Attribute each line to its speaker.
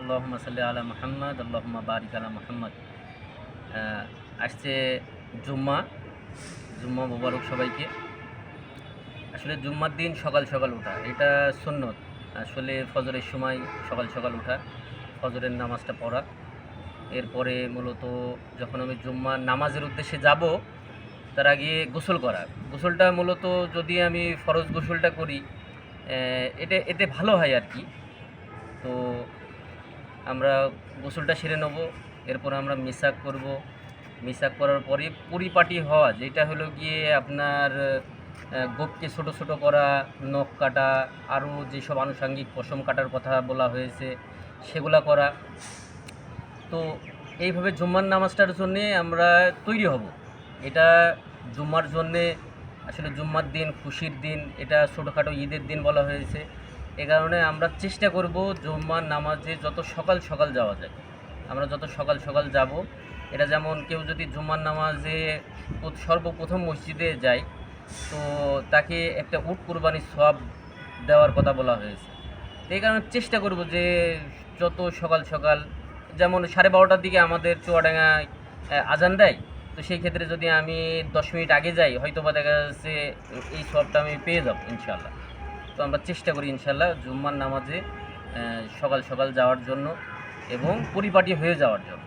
Speaker 1: আল্লাহুম্মা সাল্লি আলা মুহাম্মাদ আল্লাহুম্মা বারিক আলা মুহাম্মাদ। আসছে জুম্মা জুম্মা মোবারক সবাইকে। আসলে জুম্মার দিন সকাল সকাল ওঠা এটা সুন্নত। আসলে ফজরের সময় সকাল সকাল ওঠা, ফজরের নামাজটা পড়া, এরপরে মূলত যখন আমি জুম্মার নামাজের উদ্দেশ্যে যাব তার আগে গোসল করা। গোসলটা মূলত যদি আমি ফরজ গোসলটা করি এতে ভালো হয় আর কি। তো আমরা গোসলটা সেরে নেব, এরপর আমরা মিসাক করব। মিসাক করার পরে পরিপাটি হওয়া, যেটা হলো গিয়ে আপনার গোঁফকে ছোটো ছোটো করা, নখ কাটা, আরও যেসব আনুষঙ্গিক পশম কাটার কথা বলা হয়েছে সেগুলা করা। তো এইভাবে জুম্মার নামাজটার জন্যে আমরা তৈরি হব। এটা জুম্মার জন্যে আসলে জুম্মার দিন খুশির দিন, এটা ছোটোখাটো ঈদের দিন বলা হয়েছে। এ কারণে আমরা চেষ্টা করব জুম্মার নামাজে যত সকাল সকাল যাওয়া যায়, আমরা যত সকাল সকাল যাব। এটা যেমন কেউ যদি জুম্মার নামাজে সর্বপ্রথম মসজিদে যায় তো তাকে একটা উট কুরবানির সওয়াব দেওয়ার কথা বলা হয়েছে। তো এই কারণে চেষ্টা করব যে যত সকাল সকাল, যেমন 12:30টার দিকে আমাদের চুয়াডাঙ্গায় আজান দেয়, তো সেই ক্ষেত্রে যদি আমি 10 মিনিট আগে যাই হয়তো বা দেখা যাচ্ছে এই সওয়াবটা আমি পেয়ে যাব ইনশাআল্লাহ। তো আমরা চেষ্টা করি ইনশাআল্লাহ জুম্মার নামাজে সকাল সকাল যাওয়ার জন্য এবং পরিপাটি হয়ে যাওয়ার জন্য।